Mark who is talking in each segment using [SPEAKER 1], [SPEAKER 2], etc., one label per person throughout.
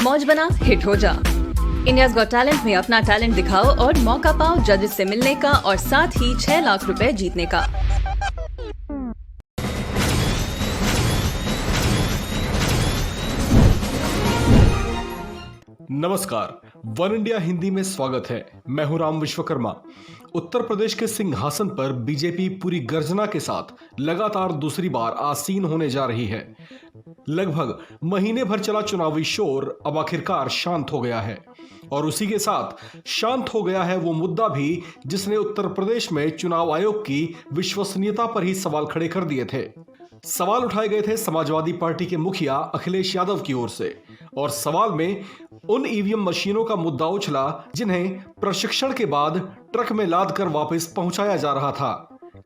[SPEAKER 1] मौज बना हिट हो जा। इंडियाज गॉट टैलेंट में अपना टैलेंट दिखाओ और मौका पाओ जजेस से मिलने का और साथ ही 6 लाख रुपए जीतने का।
[SPEAKER 2] नमस्कार, वन इंडिया हिंदी में स्वागत है। मैं हूं राम विश्वकर्मा। उत्तर प्रदेश के सिंहासन पर बीजेपी पूरी गर्जना के साथ लगातार दूसरी बार आसीन होने जा रही है। लगभग महीने भर चला चुनावी शोर अब आखिरकार शांत हो गया है और उसी के साथ शांत हो गया है वो मुद्दा भी जिसने उत्तर प्रदेश में चुनाव आयोग की विश्वसनीयता पर ही सवाल खड़े कर दिए थे। सवाल उठाए गए थे समाजवादी पार्टी के मुखिया अखिलेश यादव की ओर से और सवाल में उन ईवीएम मशीनों का मुद्दा उछला जिन्हें प्रशिक्षण के बाद ट्रक में लाद कर वापस पहुंचाया जा रहा था।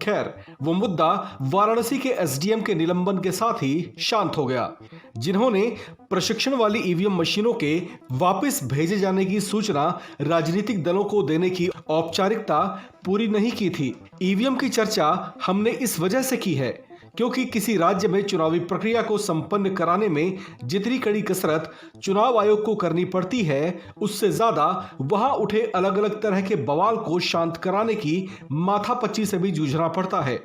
[SPEAKER 2] खैर, वो मुद्दा वाराणसी के एसडीएम के निलंबन के साथ ही शांत हो गया, जिन्होंने प्रशिक्षण वाली ईवीएम मशीनों के वापस भेजे जाने की सूचना राजनीतिक दलों को देने की औपचारिकता पूरी नहीं की थी। ईवीएम की चर्चा हमने इस वजह से की है क्योंकि किसी राज्य में चुनावी प्रक्रिया को संपन्न कराने में जितनी कड़ी कसरत चुनाव आयोग को करनी पड़ती है, उससे ज्यादा वहां उठे अलग अलग तरह के बवाल को शांत कराने की माथापच्ची से भी जूझना पड़ता है।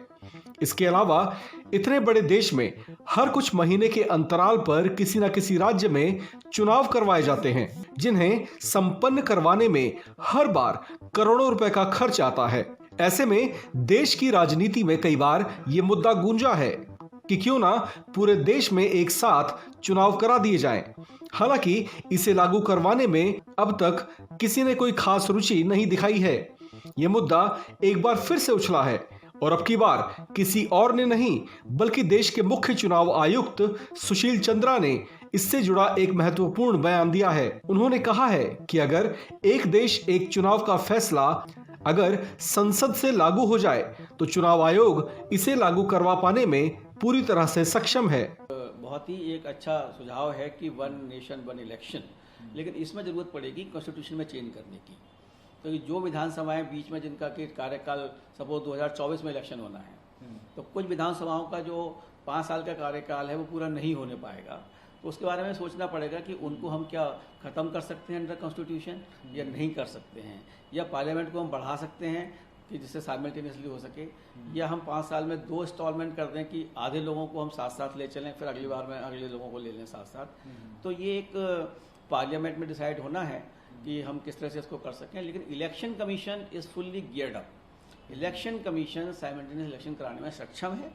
[SPEAKER 2] इसके अलावा इतने बड़े देश में हर कुछ महीने के अंतराल पर किसी न किसी राज्य में चुनाव करवाए जाते हैं, जिन्हें संपन्न करवाने में हर बार करोड़ों रुपए का खर्च आता है। ऐसे में देश की राजनीति में कई बार ये मुद्दा गूंजा है कि क्यों ना पूरे देश में एक साथ चुनाव करा दिए जाएं। हालांकि इसे लागू करवाने में अब तक किसी ने कोई खास रुचि नहीं दिखाई है। यह मुद्दा एक बार फिर से उछला है और अब की बार किसी और ने नहीं बल्कि देश के मुख्य चुनाव आयुक्त सुशील चंद्रा ने इससे जुड़ा एक महत्वपूर्ण बयान दिया है। उन्होंने कहा है कि अगर एक देश एक चुनाव का फैसला अगर संसद से लागू हो जाए तो चुनाव आयोग इसे लागू करवा पाने में पूरी तरह से सक्षम है।
[SPEAKER 3] बहुत ही एक अच्छा सुझाव है कि वन नेशन वन इलेक्शन, लेकिन इसमें जरूरत पड़ेगी कॉन्स्टिट्यूशन में चेंज करने की। तो जो विधानसभाएं बीच में जिनका के कार्यकाल सपोज 2024 में इलेक्शन होना है, तो कुछ विधानसभाओं का जो 5 साल का कार्यकाल है वो पूरा नहीं होने पाएगा। तो उसके बारे में सोचना पड़ेगा कि उनको हम क्या ख़त्म कर सकते हैं अंडर कॉन्स्टिट्यूशन या नहीं कर सकते हैं, या पार्लियामेंट को हम बढ़ा सकते हैं कि जिससे साइमल्टेनियसली हो सके, या हम 5 साल में 2 इंस्टॉलमेंट कर दें कि आधे लोगों को हम साथ साथ ले चलें, फिर अगली बार में अगले लोगों को ले लें साथ साथ। तो ये एक पार्लियामेंट में डिसाइड होना है कि हम किस तरह से इसको कर सकें। लेकिन election commission is fully geared up. Election commission simultaneous election कराने में सक्षम है।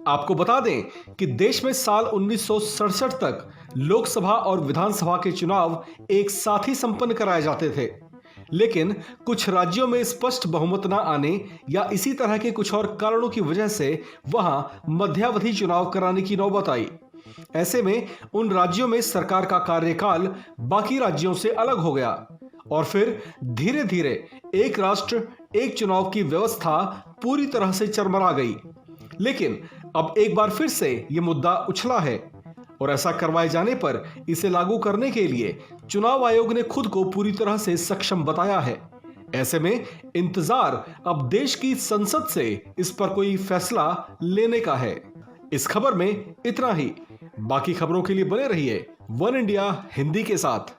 [SPEAKER 2] आपको बता दें कि देश में साल 1967 तक लोकसभा और विधानसभा के चुनाव एक साथ ही संपन्न कराए जाते थे, लेकिन कुछ राज्यों में स्पष्ट बहुमत न आने या इसी तरह के कुछ और कारणों की वजह से वहां मध्यावधि चुनाव कराने की नौबत आई। ऐसे में उन राज्यों में सरकार का कार्यकाल बाकी राज्यों से अलग हो गया और फिर धीरे धीरे एक राष्ट्र एक चुनाव की व्यवस्था पूरी तरह से चरमरा गई। लेकिन अब एक बार फिर से यह मुद्दा उछला है और ऐसा करवाए जाने पर इसे लागू करने के लिए चुनाव आयोग ने खुद को पूरी तरह से सक्षम बताया है। ऐसे में इंतजार अब देश की संसद से इस पर कोई फैसला लेने का है। इस खबर में इतना ही। बाकी खबरों के लिए बने रहिए वन इंडिया हिंदी के साथ।